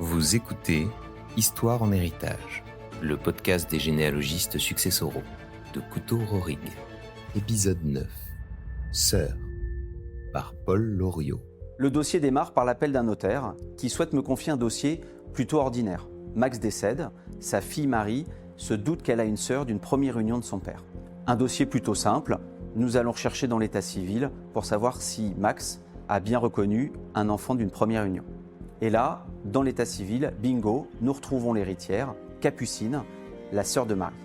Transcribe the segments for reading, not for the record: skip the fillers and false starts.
Vous écoutez Histoire en héritage, le podcast des généalogistes successoraux de Couto-Rohrig. Épisode 9. Sœur, par Paul Loriot. Le dossier démarre par l'appel d'un notaire qui souhaite me confier un dossier plutôt ordinaire. Max décède, sa fille Marie se doute qu'elle a une sœur d'une première union de son père. Un dossier plutôt simple, nous allons rechercher dans l'état civil pour savoir si Max a bien reconnu un enfant d'une première union. Et là, dans l'état civil, bingo, nous retrouvons l'héritière, Capucine, la sœur de Marie.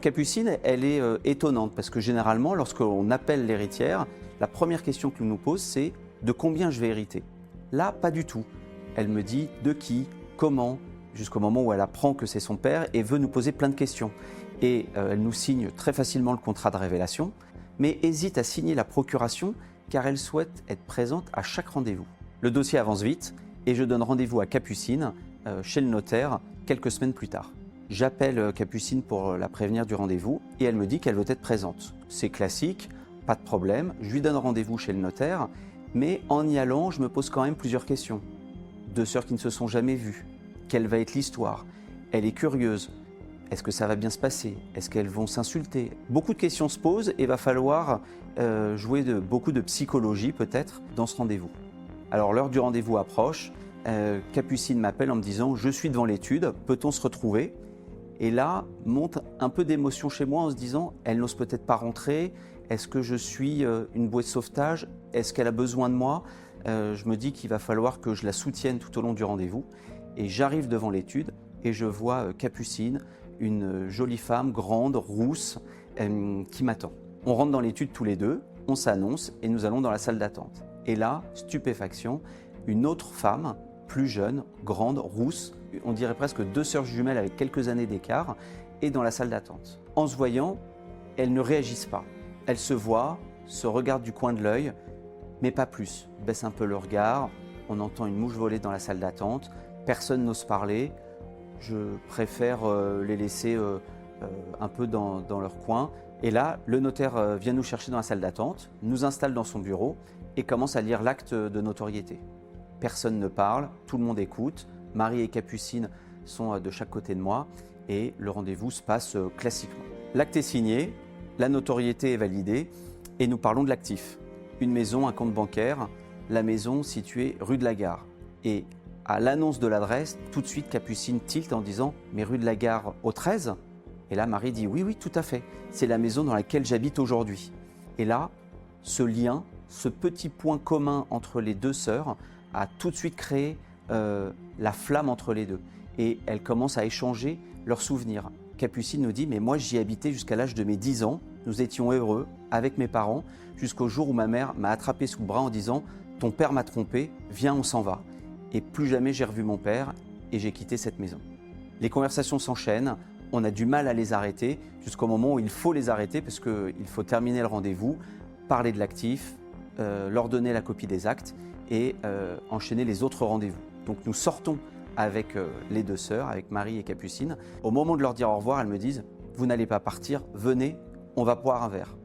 Capucine, elle est étonnante parce que généralement, lorsqu'on appelle l'héritière, la première question que nous pose, c'est de combien je vais hériter. Là, pas du tout. Elle me dit de qui, comment, jusqu'au moment où elle apprend que c'est son père et veut nous poser plein de questions. Et elle nous signe très facilement le contrat de révélation, mais hésite à signer la procuration car elle souhaite être présente à chaque rendez-vous. Le dossier avance vite et je donne rendez-vous à Capucine chez le notaire quelques semaines plus tard. J'appelle Capucine pour la prévenir du rendez-vous et elle me dit qu'elle veut être présente. C'est classique, pas de problème, je lui donne rendez-vous chez le notaire, mais en y allant, je me pose quand même plusieurs questions. Deux sœurs qui ne se sont jamais vues, quelle va être l'histoire? Elle est curieuse, est-ce que ça va bien se passer? Est-ce qu'elles vont s'insulter? Beaucoup de questions se posent et il va falloir jouer beaucoup de psychologie peut-être dans ce rendez-vous. Alors l'heure du rendez-vous approche, Capucine m'appelle en me disant « Je suis devant l'étude, peut-on se retrouver ?» Et là, monte un peu d'émotion chez moi en se disant « Elle n'ose peut-être pas rentrer, est-ce que je suis une bouée de sauvetage? Est-ce qu'elle a besoin de moi ?» Je me dis qu'il va falloir que je la soutienne tout au long du rendez-vous. Et j'arrive devant l'étude et je vois Capucine, une jolie femme, grande, rousse, qui m'attend. On rentre dans l'étude tous les deux, on s'annonce et nous allons dans la salle d'attente. Et là, stupéfaction, une autre femme, plus jeune, grande, rousse, on dirait presque deux sœurs jumelles avec quelques années d'écart, est dans la salle d'attente. En se voyant, elles ne réagissent pas. Elles se voient, se regardent du coin de l'œil, mais pas plus. Baissent un peu le regard, on entend une mouche voler dans la salle d'attente, personne n'ose parler. Je préfère les laisser un peu dans leur coin. Et là, le notaire vient nous chercher dans la salle d'attente, nous installe dans son bureau et commence à lire l'acte de notoriété. Personne ne parle, tout le monde écoute. Marie et Capucine sont de chaque côté de moi et le rendez-vous se passe classiquement. L'acte est signé, la notoriété est validée et nous parlons de l'actif. Une maison, un compte bancaire, la maison située rue de la Gare. Et à l'annonce de l'adresse, tout de suite Capucine tilte en disant « Mais rue de la Gare au 13 ?» Et là Marie dit « Oui, tout à fait, c'est la maison dans laquelle j'habite aujourd'hui. » Et là, ce lien, ce petit point commun entre les deux sœurs a tout de suite créé la flamme entre les deux. Et elles commencent à échanger leurs souvenirs. Capucine nous dit « Mais moi j'y habitais jusqu'à l'âge de mes 10 ans, nous étions heureux avec mes parents, jusqu'au jour où ma mère m'a attrapé sous le bras en disant « Ton père m'a trompé, viens on s'en va. » Et plus jamais j'ai revu mon père et j'ai quitté cette maison. Les conversations s'enchaînent, on a du mal à les arrêter jusqu'au moment où il faut les arrêter parce qu'il faut terminer le rendez-vous, parler de l'actif, leur donner la copie des actes et enchaîner les autres rendez-vous. Donc nous sortons avec les deux sœurs, avec Marie et Capucine. Au moment de leur dire au revoir, elles me disent « Vous n'allez pas partir, venez, on va boire un verre. »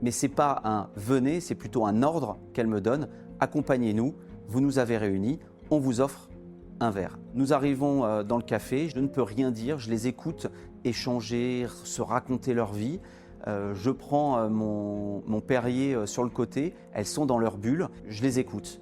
Mais ce n'est pas un « venez », c'est plutôt un ordre qu'elles me donnent « Accompagnez-nous, vous nous avez réunis, on vous offre un verre. » Nous arrivons dans le café, je ne peux rien dire, je les écoute échanger, se raconter leur vie. Je prends mon Perrier sur le côté, elles sont dans leur bulle, je les écoute.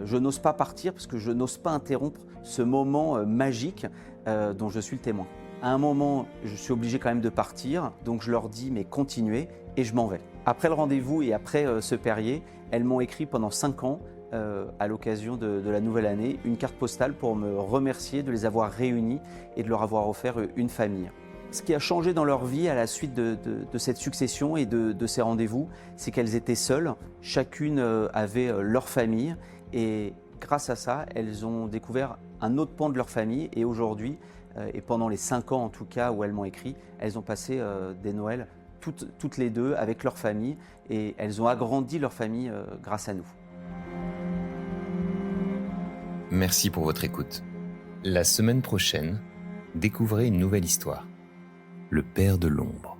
Je n'ose pas partir parce que je n'ose pas interrompre ce moment magique dont je suis le témoin. À un moment, je suis obligé quand même de partir, donc je leur dis « mais continuez » et je m'en vais. Après le rendez-vous et après ce Perrier, elles m'ont écrit pendant 5 ans à l'occasion de la nouvelle année, une carte postale pour me remercier de les avoir réunis et de leur avoir offert une famille. Ce qui a changé dans leur vie à la suite de cette succession et de ces rendez-vous, c'est qu'elles étaient seules, chacune avait leur famille et grâce à ça, elles ont découvert un autre pan de leur famille et aujourd'hui, et pendant les 5 ans en tout cas où elles m'ont écrit, elles ont passé des Noëls toutes les deux avec leur famille et elles ont agrandi leur famille grâce à nous. Merci pour votre écoute. La semaine prochaine, découvrez une nouvelle histoire. Le Père de l'ombre,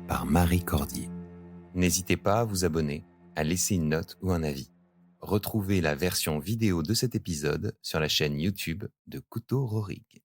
par Marie Cordier. N'hésitez pas à vous abonner, à laisser une note ou un avis. Retrouvez la version vidéo de cet épisode sur la chaîne YouTube de Couteau Rorig.